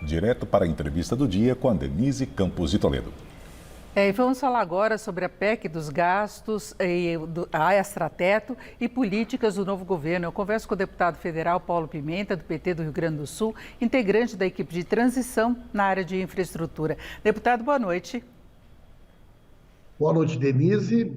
direto para a entrevista do dia com a Denise Campos de Toledo. E vamos falar agora sobre a PEC dos gastos, a extrateto e políticas do novo governo. Eu converso com o deputado federal Paulo Pimenta, do PT do Rio Grande do Sul, integrante da equipe de transição na área de infraestrutura. Deputado, boa noite. Boa noite, Denise.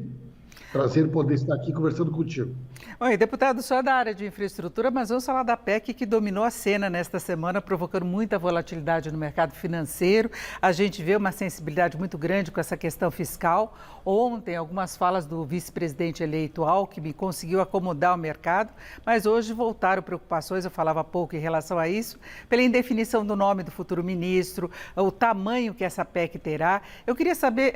Prazer poder estar aqui conversando contigo. Oi, deputado, só da área de infraestrutura, mas vamos falar da PEC que dominou a cena nesta semana, provocando muita volatilidade no mercado financeiro. A gente vê uma sensibilidade muito grande com essa questão fiscal. Ontem, algumas falas do vice-presidente eleito Alckmin conseguiu acomodar o mercado, mas hoje voltaram preocupações, eu falava há pouco em relação a isso, pela indefinição do nome do futuro ministro, o tamanho que essa PEC terá. Eu queria saber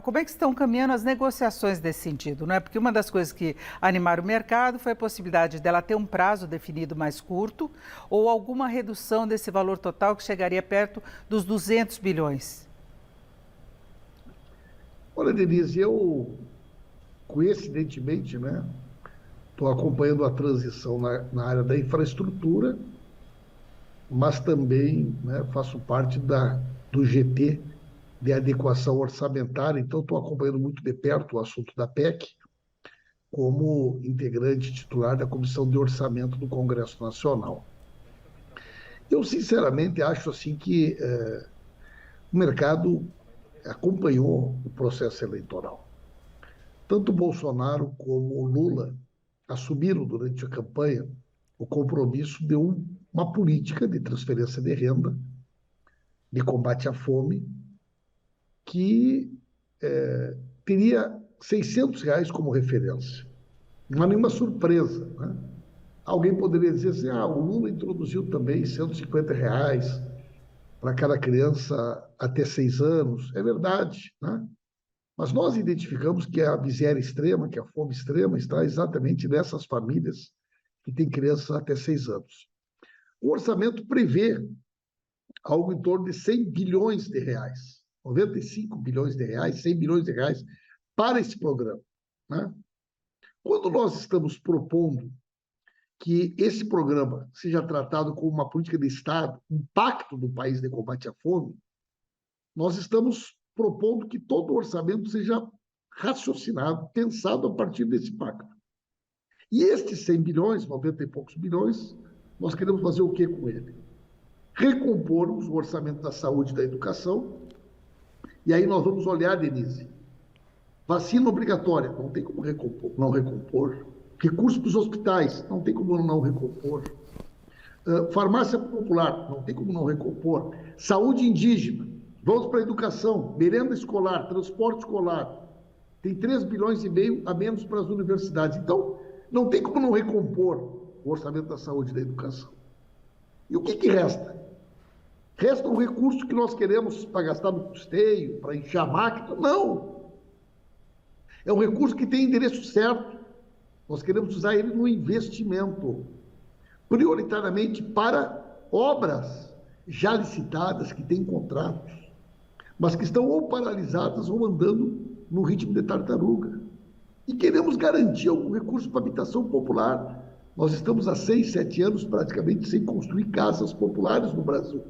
como é que estão caminhando as negociações desse sentido, não é? Porque uma das coisas que animaram o mercado foi a possibilidade dela ter um prazo definido mais curto ou alguma redução desse valor total que chegaria perto dos 200 bilhões. Olha, Denise, eu, coincidentemente, estou acompanhando a transição na área da infraestrutura, mas também faço parte do GT de adequação orçamentária, então estou acompanhando muito de perto o assunto da PEC, como integrante titular da Comissão de Orçamento do Congresso Nacional. Eu, sinceramente, acho assim que o mercado acompanhou o processo eleitoral. Tanto o Bolsonaro como o Lula assumiram durante a campanha o compromisso de uma política de transferência de renda, de combate à fome, que teria R$600 como referência. Não há nenhuma surpresa. Alguém poderia dizer assim, o Lula introduziu também R$150 para cada criança até 6 anos. É verdade, Mas nós identificamos que a miséria extrema, que a fome extrema, está exatamente nessas famílias que têm crianças até 6 anos. O orçamento prevê algo em torno de R$100 bilhões, 95 bilhões de reais, R$100 bilhões para esse programa. Quando nós estamos propondo que esse programa seja tratado como uma política de Estado, um pacto do país de combate à fome, nós estamos propondo que todo o orçamento seja raciocinado, pensado a partir desse pacto. E estes 100 bilhões, 90 e poucos bilhões, nós queremos fazer o quê com ele? Recompormos o orçamento da saúde e da educação, e aí nós vamos olhar, Denise, vacina obrigatória, não tem como não recompor. Recursos para os hospitais, não tem como não recompor. Farmácia popular, não tem como não recompor. Saúde indígena, vamos para a educação, merenda escolar, transporte escolar. Tem 3,5 bilhões a menos para as universidades. Então, não tem como não recompor o orçamento da saúde e da educação. E o que resta? Resta um recurso que nós queremos para gastar no custeio, para encher a máquina? Não! É um recurso que tem endereço certo. Nós queremos usar ele no investimento, prioritariamente para obras já licitadas, que têm contratos, mas que estão ou paralisadas ou andando no ritmo de tartaruga. E queremos garantir algum recurso para habitação popular. Nós estamos há 6, 7 anos praticamente sem construir casas populares no Brasil.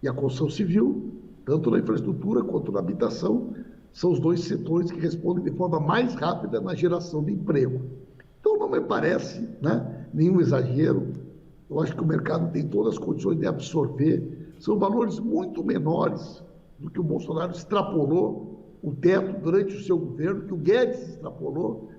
E a construção civil, tanto na infraestrutura quanto na habitação, são os 2 setores que respondem de forma mais rápida na geração de emprego. Então, não me parece nenhum exagero. Eu acho que o mercado tem todas as condições de absorver. São valores muito menores do que o Bolsonaro extrapolou o teto durante o seu governo, que o Guedes extrapolou,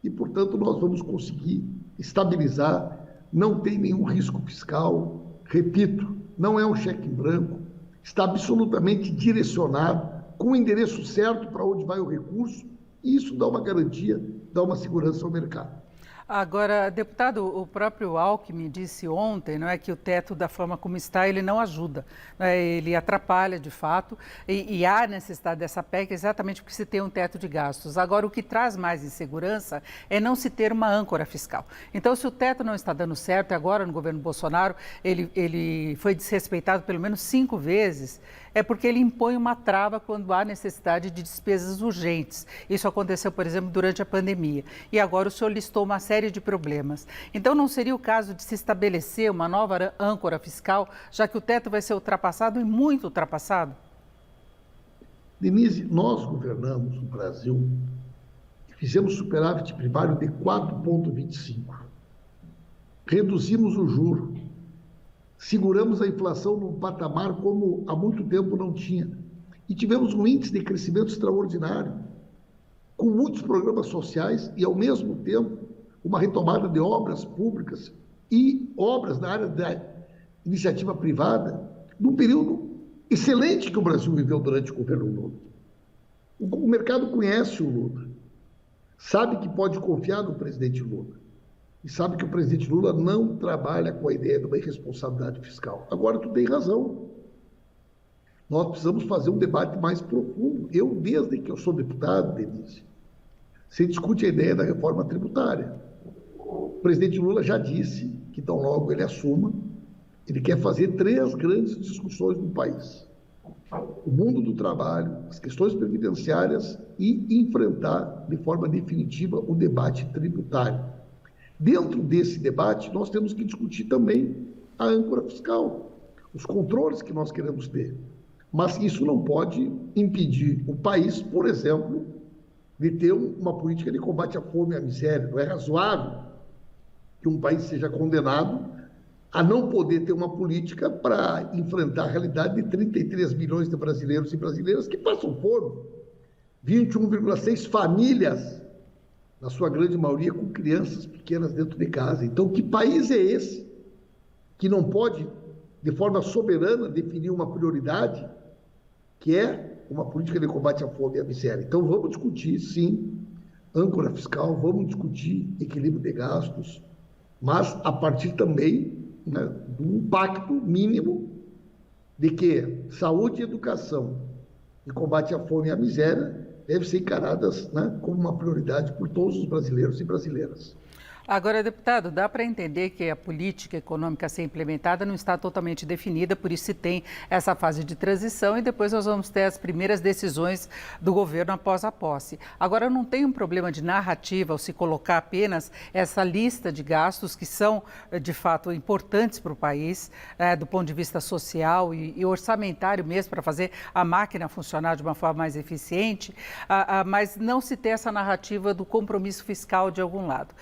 e, portanto, nós vamos conseguir estabilizar. Não tem nenhum risco fiscal. Repito, não é um cheque em branco. Está absolutamente direcionado, com o endereço certo para onde vai o recurso, e isso dá uma garantia, dá uma segurança ao mercado. Agora, deputado, o próprio Alckmin disse ontem, não é, que o teto, da forma como está, ele não ajuda, não é? Ele atrapalha de fato, e há necessidade dessa PEC exatamente porque se tem um teto de gastos. Agora, o que traz mais insegurança é não se ter uma âncora fiscal. Então, se o teto não está dando certo, agora no governo Bolsonaro ele foi desrespeitado pelo menos 5 vezes, é porque ele impõe uma trava quando há necessidade de despesas urgentes. Isso aconteceu, por exemplo, durante a pandemia. E agora o senhor listou uma série de problemas. Então, não seria o caso de se estabelecer uma nova âncora fiscal, já que o teto vai ser ultrapassado e muito ultrapassado? Denise, nós governamos o Brasil e fizemos superávit primário de 4,25. Reduzimos o juro, seguramos a inflação num patamar como há muito tempo não tinha. E tivemos um índice de crescimento extraordinário, com muitos programas sociais e, ao mesmo tempo, uma retomada de obras públicas e obras na área da iniciativa privada, num período excelente que o Brasil viveu durante o governo Lula. O mercado conhece o Lula, sabe que pode confiar no presidente Lula e sabe que o presidente Lula não trabalha com a ideia de uma irresponsabilidade fiscal. Agora, tu tem razão. Nós precisamos fazer um debate mais profundo. Eu, desde que eu sou deputado, Denise, se discute a ideia da reforma tributária. O presidente Lula já disse que, tão logo ele assuma, ele quer fazer 3 grandes discussões no país: o mundo do trabalho, as questões previdenciárias e enfrentar de forma definitiva o debate tributário. Dentro desse debate, nós temos que discutir também a âncora fiscal, os controles que nós queremos ter. Mas isso não pode impedir o país, por exemplo, de ter uma política de combate à fome e à miséria. Não é razoável que um país seja condenado a não poder ter uma política para enfrentar a realidade de 33 milhões de brasileiros e brasileiras que passam fome. 21,6 famílias, na sua grande maioria, com crianças pequenas dentro de casa. Então, que país é esse que não pode, de forma soberana, definir uma prioridade, que é uma política de combate à fome e à miséria? Então, vamos discutir, sim, âncora fiscal, vamos discutir equilíbrio de gastos, mas a partir também, né, de um pacto mínimo de que saúde e educação e combate à fome e à miséria devem ser encaradas, né, como uma prioridade por todos os brasileiros e brasileiras. Agora, deputado, dá para entender que a política econômica a ser implementada não está totalmente definida, por isso se tem essa fase de transição e depois nós vamos ter as primeiras decisões do governo após a posse. Agora, não tem um problema de narrativa ao se colocar apenas essa lista de gastos que são, de fato, importantes para o país, do ponto de vista social e orçamentário mesmo, para fazer a máquina funcionar de uma forma mais eficiente, mas não se ter essa narrativa do compromisso fiscal de algum lado.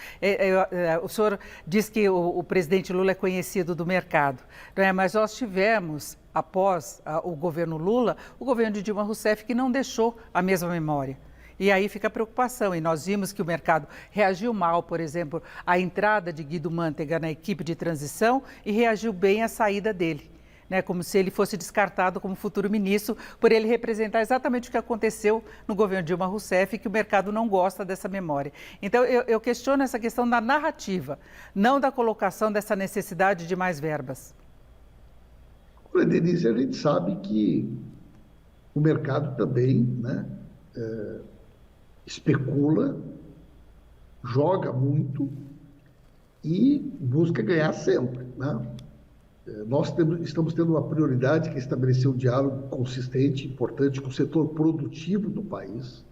O senhor diz que o presidente Lula é conhecido do mercado, né? Mas nós tivemos, após o governo Lula, o governo de Dilma Rousseff, que não deixou a mesma memória. E aí fica a preocupação. E nós vimos que o mercado reagiu mal, por exemplo, à entrada de Guido Mantega na equipe de transição e reagiu bem à saída dele, né, como se ele fosse descartado como futuro ministro, por ele representar exatamente o que aconteceu no governo Dilma Rousseff, que o mercado não gosta dessa memória. Então, eu questiono essa questão da narrativa, não da colocação dessa necessidade de mais verbas. Olha, Denise, a gente sabe que o mercado também, né, especula, joga muito e busca ganhar sempre, né? Nós estamos tendo uma prioridade, que é estabelecer um diálogo consistente, importante, com o setor produtivo do país.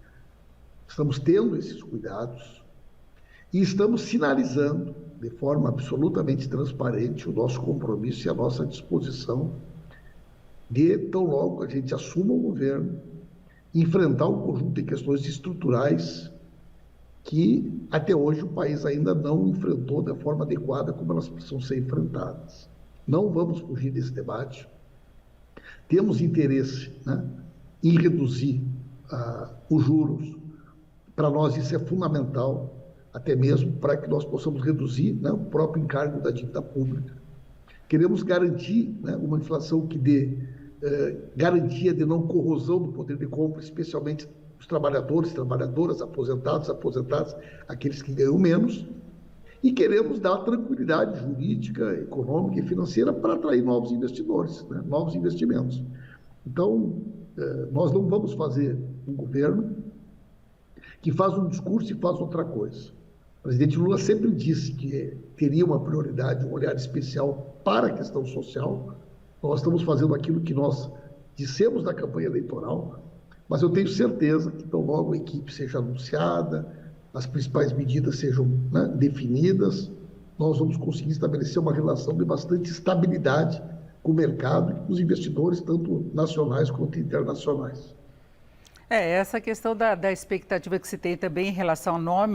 Estamos tendo esses cuidados e estamos sinalizando, de forma absolutamente transparente, o nosso compromisso e a nossa disposição de, tão logo a gente assuma o governo, enfrentar um conjunto de questões estruturais que, até hoje, o país ainda não enfrentou da forma adequada como elas precisam ser enfrentadas. Não vamos fugir desse debate. Temos interesse, né, em reduzir os juros. Para nós isso é fundamental, até mesmo para que nós possamos reduzir, né, o próprio encargo da dívida pública. Queremos garantir, né, uma inflação que dê garantia de não corrosão do poder de compra, especialmente os trabalhadores, trabalhadoras, aposentados, aposentadas, aqueles que ganham menos. E queremos dar tranquilidade jurídica, econômica e financeira para atrair novos investidores, né? Novos investimentos. Então, nós não vamos fazer um governo que faz um discurso e faz outra coisa. O presidente Lula sempre disse que teria uma prioridade, um olhar especial para a questão social. Nós estamos fazendo aquilo que nós dissemos na campanha eleitoral, mas eu tenho certeza que tão logo a equipe seja anunciada, as principais medidas sejam, né, definidas, nós vamos conseguir estabelecer uma relação de bastante estabilidade com o mercado e com os investidores, tanto nacionais quanto internacionais. Essa questão da expectativa que se tem também em relação ao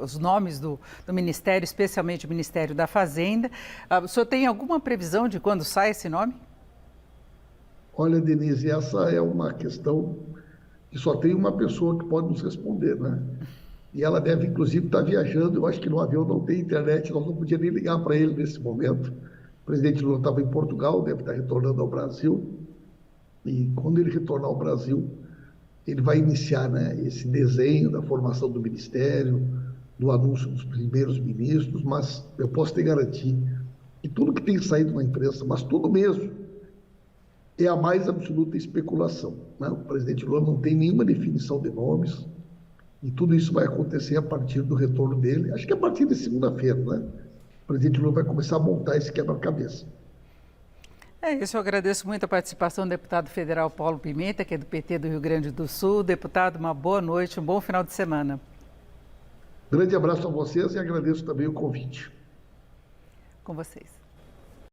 os nomes do Ministério, especialmente o Ministério da Fazenda. O senhor tem alguma previsão de quando sai esse nome? Olha, Denise, essa é uma questão que só tem uma pessoa que pode nos responder, né? E ela deve, inclusive, estar viajando. Eu acho que no avião não tem internet, nós não podíamos nem ligar para ele nesse momento. O presidente Lula estava em Portugal, deve estar retornando ao Brasil. E quando ele retornar ao Brasil, ele vai iniciar, né, esse desenho da formação do Ministério, do anúncio dos primeiros ministros, mas eu posso te garantir que tudo que tem saído na imprensa, mas tudo mesmo, é a mais absoluta especulação, né? O presidente Lula não tem nenhuma definição de nomes e tudo isso vai acontecer a partir do retorno dele. Acho que a partir de segunda-feira, né? O presidente Lula vai começar a montar esse quebra-cabeça. É isso, eu agradeço muito a participação do deputado federal Paulo Pimenta, que é do PT do Rio Grande do Sul. Deputado, uma boa noite, um bom final de semana. Grande abraço a vocês e agradeço também o convite. Com vocês.